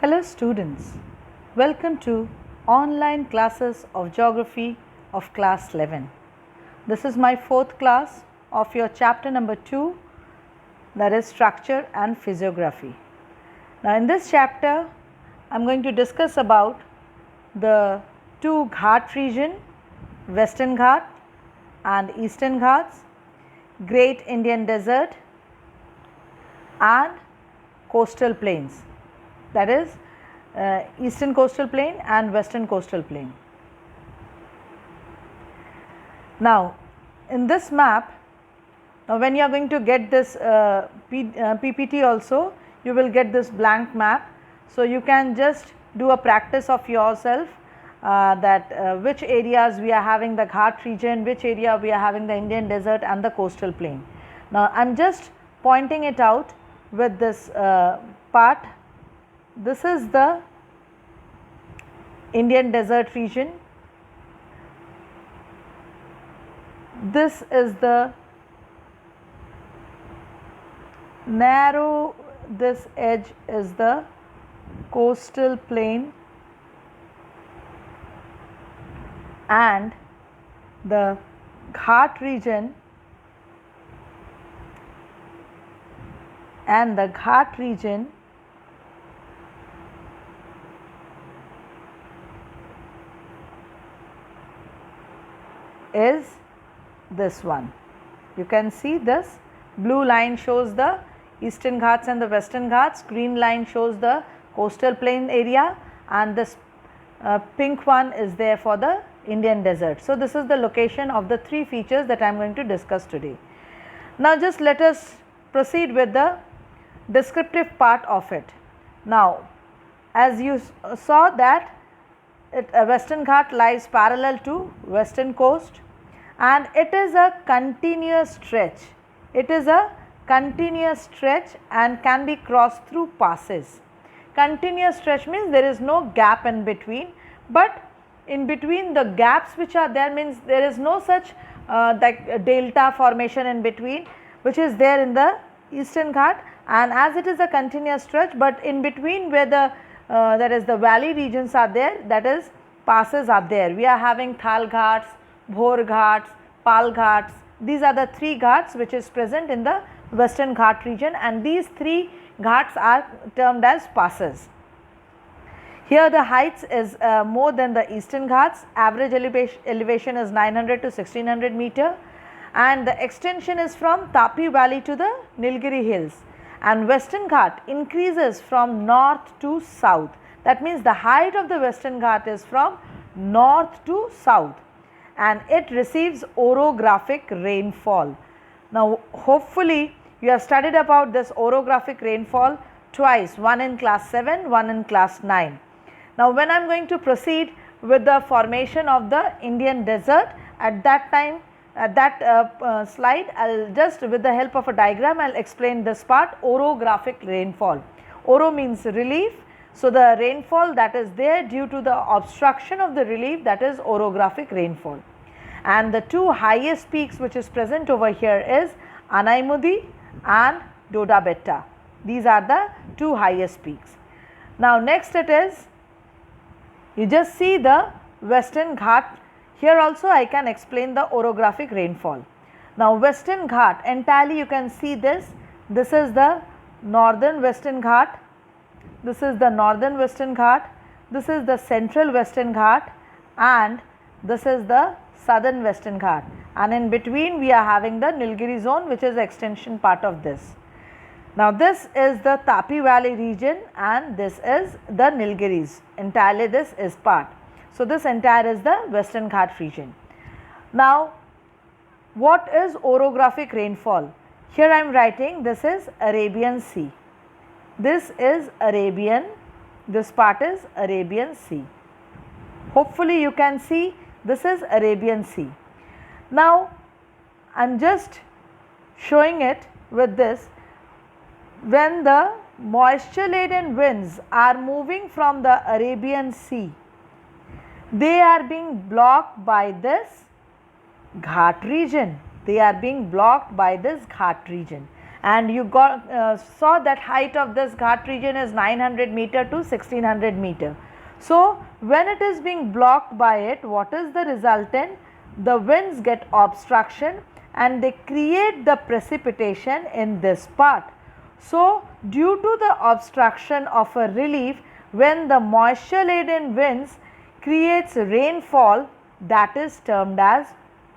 Hello students, welcome to online classes of geography of class 11. This is my fourth class of your chapter number 2, that is structure and physiography. Now in this chapter I am going to discuss about the two Ghat region, Western Ghat and Eastern Ghats, Great Indian Desert and coastal plains, that is eastern coastal plain and western coastal plain. Now in this map, now when you are going to get this PPT also, you will get this blank map. So you can just do a practice of yourself that which areas we are having the Ghat region, which area we are having the Indian desert and the coastal plain. Now I am just pointing it out with this part. This is the Indian desert region, this is the narrow, this edge is the coastal plain, and the Ghat region is this one. You can see this blue line shows the Eastern Ghats and the Western Ghats, green line shows the coastal plain area, and this pink one is there for the Indian desert. So this is the location of the three features that I am going to discuss today. Now just let us proceed with the descriptive part of it. Now as you saw that Western Ghat lies parallel to western coast and it is a continuous stretch. It is a continuous stretch and can be crossed through passes. Continuous stretch means there is no gap in between, but in between the gaps which are there means there is no such like delta formation in between, which is there in the Eastern Ghat, and as it is a continuous stretch, but in between where the that is the valley regions are there, that is passes are there. We are having Thal Ghats, Bhor Ghats, Pal Ghats. These are the three Ghats which is present in the Western Ghat region, and these three Ghats are termed as passes. Here the heights is more than the Eastern Ghats. Average elevation is 900 to 1600 meter, and the extension is from Tapi Valley to the Nilgiri Hills, and Western Ghat increases from north to south. That means the height of the Western Ghat is from north to south, and it receives orographic rainfall. Now hopefully you have studied about this orographic rainfall twice, one in class 7, one in class 9. Now when I am going to proceed with the formation of the Indian desert, at that time slide I will just with the help of a diagram I will explain this part, orographic rainfall. Oro means relief, so the rainfall that is there due to the obstruction of the relief, that is orographic rainfall. And the two highest peaks which is present over here is Anaimudi and Doda Betta. These are the two highest peaks. Now next it is, you just see the Western Ghat. Here also I can explain the orographic rainfall. Now Western Ghat entirely you can see this. This is the northern Western Ghat, this is the northern Western Ghat, this is the central Western Ghat, and this is the southern Western Ghat, and in between we are having the Nilgiri zone, which is the extension part of this. Now this is the Tapi Valley region and this is the Nilgiris, entirely this is part. So this entire is the Western Ghat region. Now what is orographic rainfall? Here I am writing this is Arabian Sea. This is Arabian, this part is Arabian Sea. Hopefully you can see this is Arabian Sea. Now I am just showing it with this. When the moisture laden winds are moving from the Arabian Sea, they are being blocked by this Ghat region. They are being blocked by this Ghat region. and you saw that height of this Ghat region is 900 meter to 1600 meter. So when it is being blocked by it, what is the resultant? The winds get obstruction and they create the precipitation in this part. So due to the obstruction of a relief, when the moisture laden winds creates rainfall, that is termed as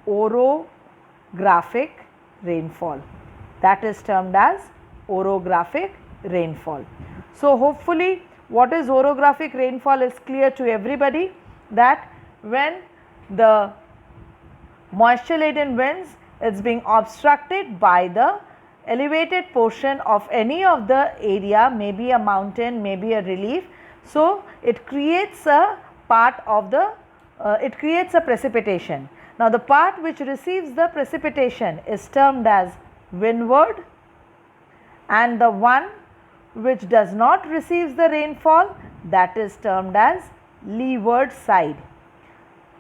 orographic rainfall. That is termed as orographic rainfall. So hopefully what is orographic rainfall is clear to everybody, that when the moisture laden winds is being obstructed by the elevated portion of any of the area, maybe a mountain, maybe a relief. So it creates a part of the it creates a precipitation. Now the part which receives the precipitation is termed as windward, and the one which does not receive the rainfall, that is termed as leeward side.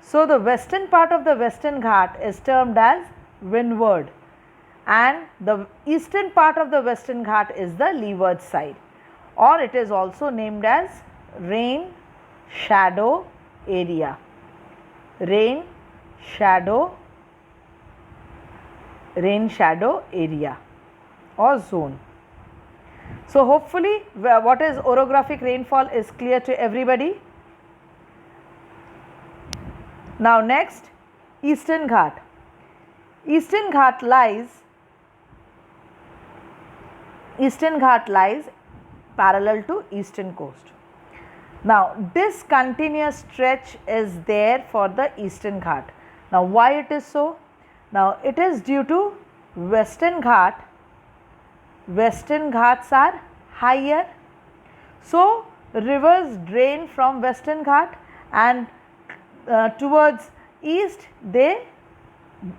So the western part of the Western Ghat is termed as windward, and the eastern part of the Western Ghat is the leeward side, or it is also named as rain shadow area. Rain shadow area or zone. So hopefully what is orographic rainfall is clear to everybody. Now next, Eastern Ghat. Eastern Ghat lies parallel to eastern coast. Now discontinuous stretch is there for the Eastern Ghat. Now why it is so? Now it is due to Western Ghats are higher. So rivers drain from Western Ghat and towards east they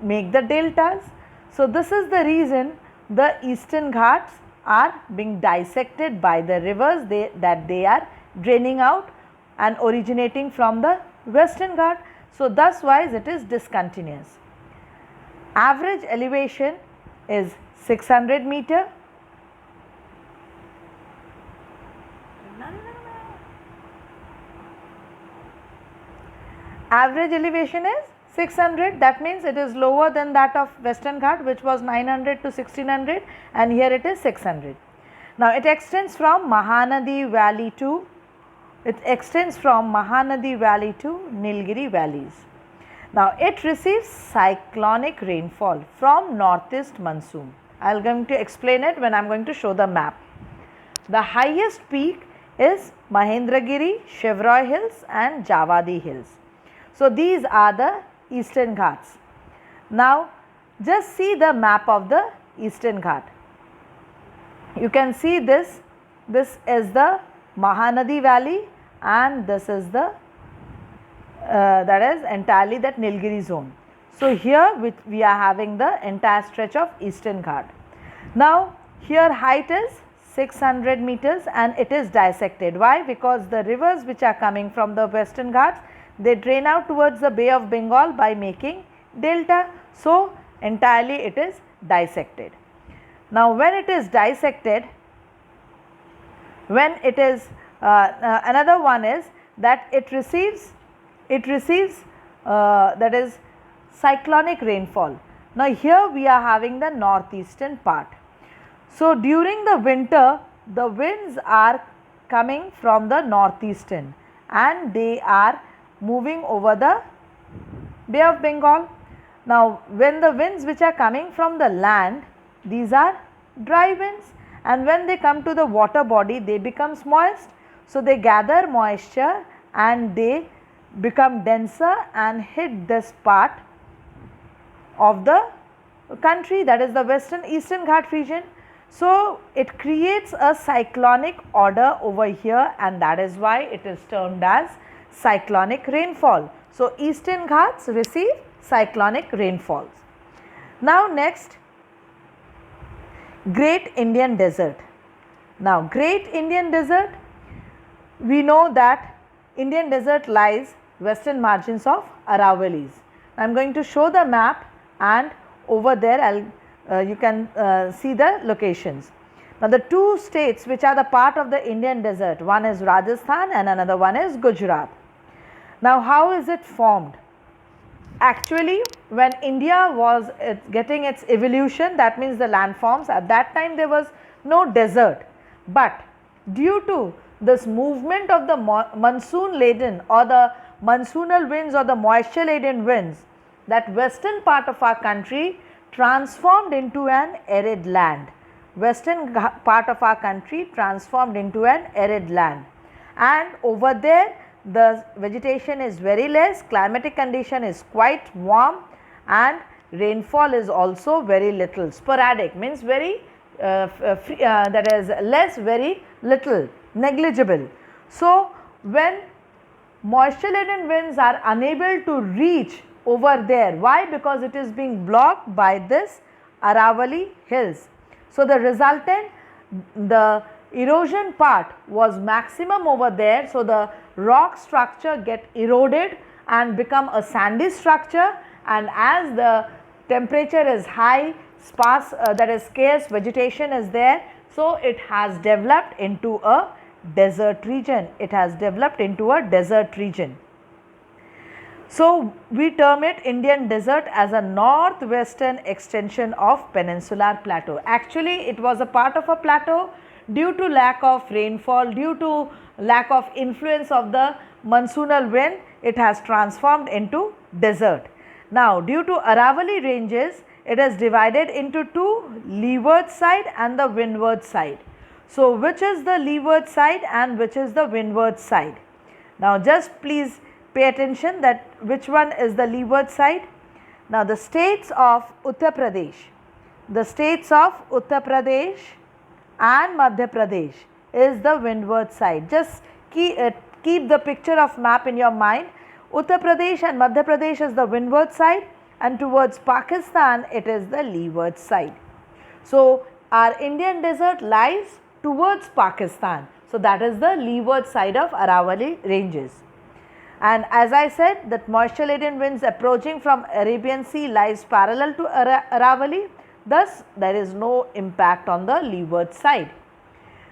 make the deltas. So this is the reason the Eastern Ghats are being dissected by the rivers that they are draining out and originating from the Western Ghat. So thus wise it is discontinuous. Average elevation is 600 meter. Average elevation is 600, that means it is lower than that of Western Ghat, which was 900 to 1600, and here it is 600. Now it extends from Mahanadi Valley to Nilgiri valleys. Now it receives cyclonic rainfall from northeast monsoon. I am going to explain it when I am going to show the map. The highest peak is Mahendragiri, Chevroy Hills and Javadi Hills. So these are the Eastern Ghats. Now just see the map of the Eastern Ghat. You can see this is the Mahanadi Valley, and this is the that is entirely that Nilgiri zone. So here we are having the entire stretch of Eastern Ghat. Now here height is 600 meters and it is dissected. Why? Because the rivers which are coming from the Western Ghats, they drain out towards the Bay of Bengal by making delta. So entirely it is dissected. Now when it is dissected, another one is that it receives that is cyclonic rainfall. Now here we are having the northeastern part. So during the winter the winds are coming from the northeastern and they are moving over the Bay of Bengal. Now when the winds which are coming from the land, these are dry winds, and when they come to the water body they become moist. So they gather moisture and they become denser and hit this part of the country, that is the Eastern Ghat region. So it creates a cyclonic order over here, and that is why it is termed as cyclonic rainfall. So Eastern Ghats receive cyclonic rainfalls. Now next, Great Indian Desert. Now Great Indian Desert, we know that Indian Desert lies western margins of Aravallis. I am going to show the map, and over there you can see the locations. Now, the two states which are the part of the Indian desert, one is Rajasthan and another one is Gujarat. Now, how is it formed? Actually, when India was getting its evolution, that means the landforms, at that time there was no desert, but due to this movement of the monsoon laden or the monsoonal winds or the moisture laden winds, that western part of our country transformed into an arid land. Western part of our country transformed into an arid land, and over there the vegetation is very less, climatic condition is quite warm, and rainfall is also very little. Sporadic means very that is less, very little, negligible. So, when moisture laden winds are unable to reach over there, why? Because it is being blocked by this Aravalli hills. So, the resultant, the erosion part was maximum over there. So, the rock structure get eroded and become a sandy structure, and as the temperature is high, sparse that is scarce vegetation is there. So, it has developed into a desert region. It has developed into a desert region. So, we term it Indian desert as a northwestern extension of peninsular plateau. Actually, it was a part of a plateau. Due to lack of rainfall, due to lack of influence of the monsoonal wind, it has transformed into desert. Now, due to Aravalli ranges, it is divided into two, leeward side and the windward side. So, which is the leeward side and which is the windward side? Now, just please pay attention that which one is the leeward side. Now, the states of Uttar Pradesh, and Madhya Pradesh is the windward side. Just keep the picture of map in your mind. Uttar Pradesh and Madhya Pradesh is the windward side, and towards Pakistan it is the leeward side. So, our Indian desert lies towards Pakistan. So, that is the leeward side of Aravalli ranges. And as I said, that moisture laden winds approaching from Arabian Sea lies parallel to Aravalli. Thus, there is no impact on the leeward side.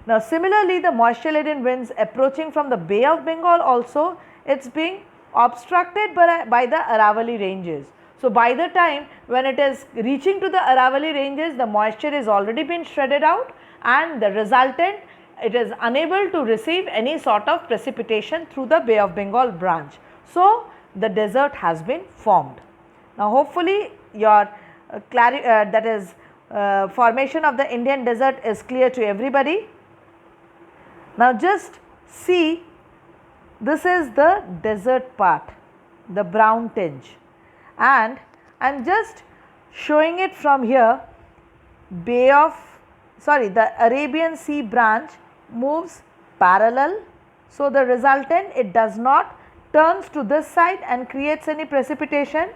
Now, similarly, the moisture laden winds approaching from the Bay of Bengal also, it is being obstructed by the Aravalli ranges. So, by the time when it is reaching to the Aravalli ranges, the moisture is already been shredded out, and the resultant, it is unable to receive any sort of precipitation through the Bay of Bengal branch. So, the desert has been formed. Now, hopefully, your formation of the Indian desert is clear to everybody. Now, just see, this is the desert part, the brown tinge, and I am just showing it from here. The Arabian Sea branch moves parallel. So, the resultant, it does not turns to this side and creates any precipitation,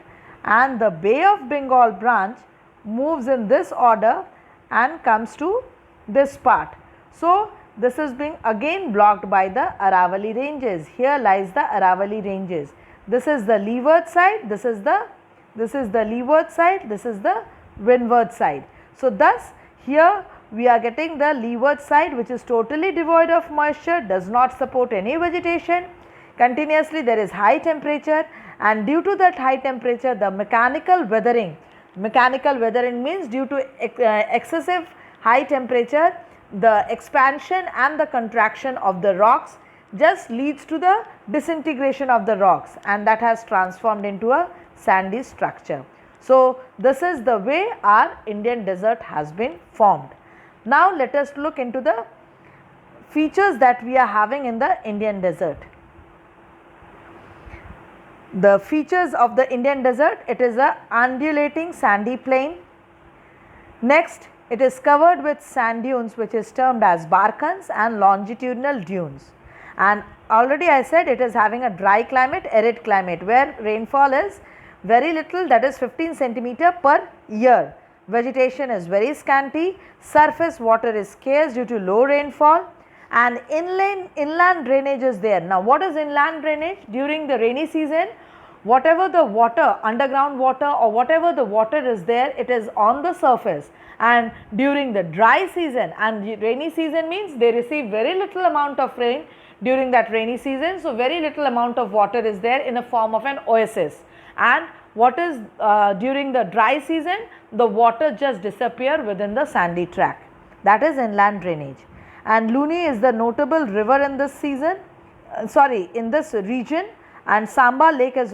and the Bay of Bengal branch moves in this order and comes to this part. So, this is being again blocked by the Aravalli ranges. Here lies the Aravalli ranges. This is the leeward side, this is the leeward side, this is the windward side. So, thus here we are getting the leeward side, which is totally devoid of moisture, does not support any vegetation. Continuously there is high temperature, and due to that high temperature, the mechanical weathering means due to excessive high temperature, the expansion and the contraction of the rocks just leads to the disintegration of the rocks, and that has transformed into a sandy structure. So, this is the way our Indian desert has been formed. Now, let us look into the features that we are having in the Indian desert. The features of the Indian desert, it is a undulating sandy plain. Next, it is covered with sand dunes, which is termed as barkans, and longitudinal dunes. And already I said it is having a dry climate, arid climate, where rainfall is very little, that is 15 centimeter per year. Vegetation is very scanty, surface water is scarce due to low rainfall, and inland drainage is there. Now, what is inland drainage? During the rainy season, whatever the water, underground water or whatever the water is there, it is on the surface. And during the dry season, and rainy season means they receive very little amount of rain during that rainy season. So, very little amount of water is there in a form of an oasis. And what is during the dry season, the water just disappear within the sandy track. That is inland drainage. And Luni is the notable river in this season, in this region, and Samba lake is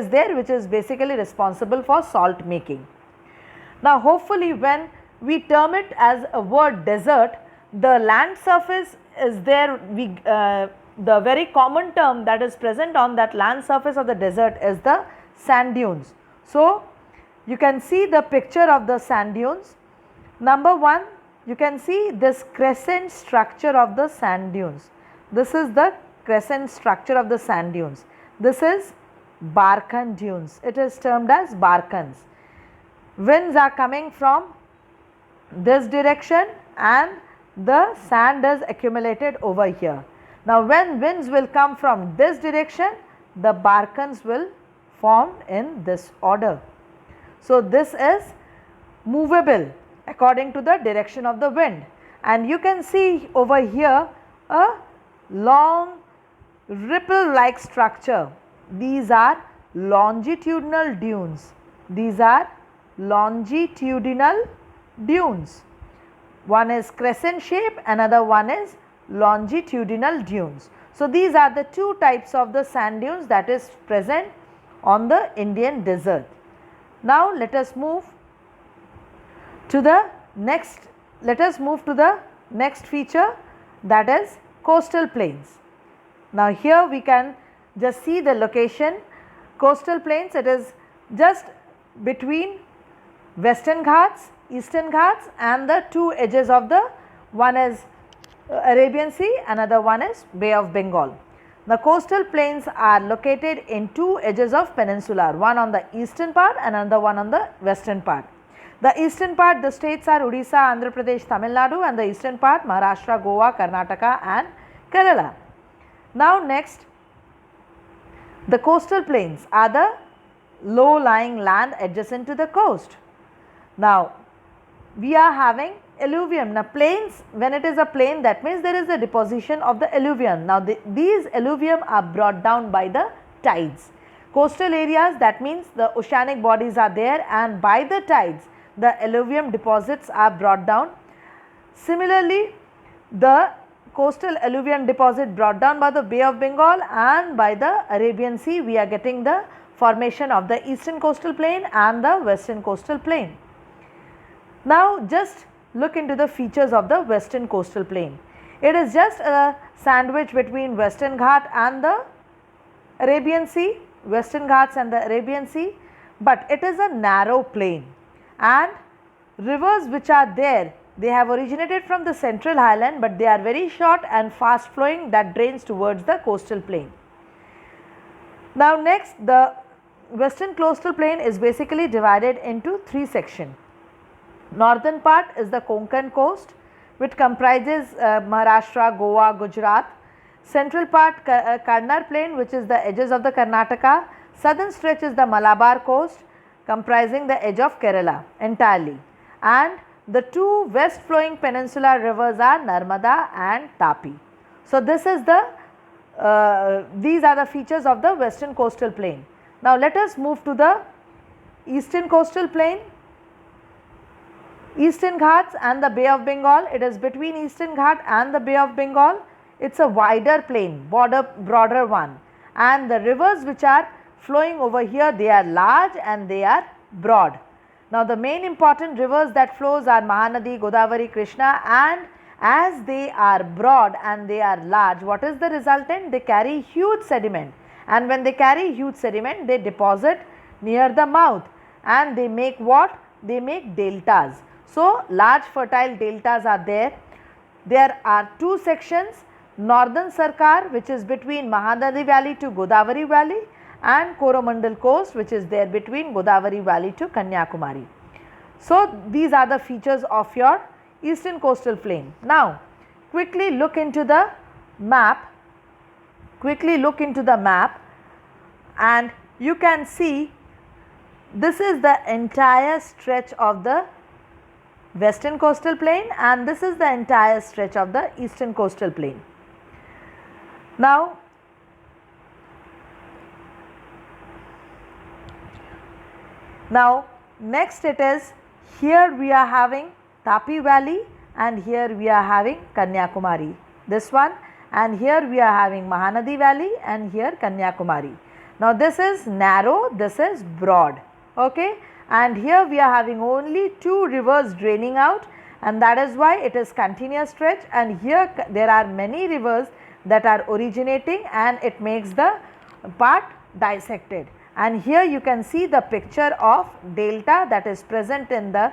there which is basically responsible for salt making. Now, hopefully when we term it as a word desert, the land surface is there, the very common term that is present on that land surface of the desert is the sand dunes. So, you can see the picture of the sand dunes. Number 1, you can see this crescent structure of the sand dunes. This is the crescent structure of the sand dunes. This is Barkhan dunes. It is termed as Barkhans. Winds are coming from this direction and the sand is accumulated over here. Now, when winds will come from this direction, the Barkhans will form in this order. So, this is movable according to the direction of the wind, and you can see over here a long ripple like structure. These are longitudinal dunes. These are longitudinal dunes. One is crescent shape, another one is longitudinal dunes. So, these are the two types of the sand dunes that is present on the Indian desert. Now, let us move to the next feature, that is coastal plains. Now, here we can just see the location. Coastal plains, it is just between Western Ghats, Eastern Ghats and the two edges of the, one is Arabian Sea, another one is Bay of Bengal. The coastal plains are located in two edges of peninsula, one on the eastern part and another one on the western part. The eastern part, the states are Odisha, Andhra Pradesh, Tamil Nadu, and the eastern part Maharashtra, Goa, Karnataka and Kerala. Now, next, the coastal plains are the low lying land adjacent to the coast. Now, we are having alluvium. Now, plains, when it is a plain, that means there is a deposition of the alluvium. Now, these alluvium are brought down by the tides. Coastal areas, that means the oceanic bodies are there, and by the tides the alluvium deposits are brought down. Similarly, the coastal alluvium deposit brought down by the Bay of Bengal and by the Arabian Sea, we are getting the formation of the eastern coastal plain and the western coastal plain. Now, just look into the features of the western coastal plain. It is just a sandwich between Western Ghat and the Arabian Sea, Western Ghats and the Arabian Sea, but it is a narrow plain, and rivers which are there, they have originated from the central highland, but they are very short and fast flowing, that drains towards the coastal plain. Now, next, the western coastal plain is basically divided into three sections. Northern part is the Konkan coast, which comprises Maharashtra, Goa, Gujarat. Central part Karnar plain, which is the edges of the Karnataka. Southern stretch is the Malabar coast, comprising the edge of Kerala entirely, and the two west flowing peninsular rivers are Narmada and Tapi. So, this is the these are the features of the western coastal plain. Now, let us move to the eastern coastal plain. Eastern Ghats and the Bay of Bengal, it is between Eastern Ghat and the Bay of Bengal. It is a wider plain, broader one, and the rivers which are flowing over here, they are large and they are broad. Now, the main important rivers that flows are Mahanadi, Godavari, Krishna, and as they are broad and they are large, what is the resultant? They carry huge sediment, and when they carry huge sediment, they deposit near the mouth and they make what? They make deltas. So, large fertile deltas are there. There are two sections, Northern Sarkar, which is between Mahanadi Valley to Godavari Valley, and Coromandel coast, which is there between Godavari Valley to Kanyakumari. So, these are the features of your eastern coastal plain. Now, quickly look into the map. and you can see this is the entire stretch of the western coastal plain and this is the entire stretch of the eastern coastal plain. Now, next it is, here we are having Tapi Valley and here we are having Kanyakumari, this one, and here we are having Mahanadi Valley and here Kanyakumari. Now this is narrow, this is broad, okay, and here we are having only 2 rivers draining out and that is why it is continuous stretch, and here there are many rivers that are originating and it makes the part dissected. And here you can see the picture of delta that is present in the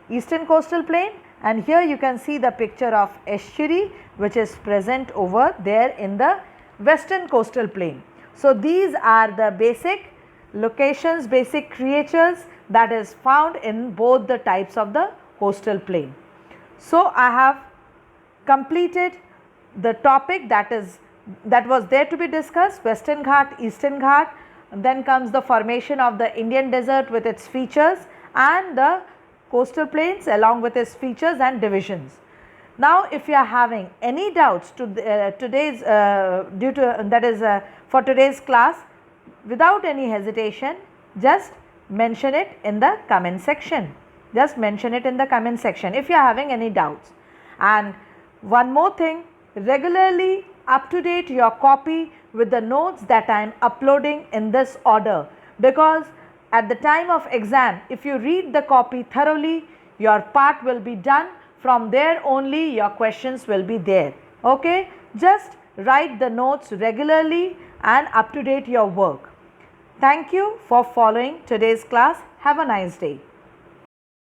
eastern coastal plain, and here you can see the picture of estuary which is present over there in the western coastal plain. So these are the basic locations, basic creatures that is found in both the types of the coastal plain. So I have completed the topic that was there to be discussed, Western Ghat, Eastern Ghat. Then comes the formation of the Indian desert with its features and the coastal plains along with its features and divisions. Now if you are having any doubts to today's for today's class, without any hesitation just mention it in the comment section. Just mention it in the comment section if you are having any doubts. And one more thing, regularly up to date your copy with the notes that I am uploading in this order, because at the time of exam if you read the copy thoroughly, your part will be done, from there only your questions will be there, okay. Just write the notes regularly and up to date your work. Thank you for following today's class. Have a nice day.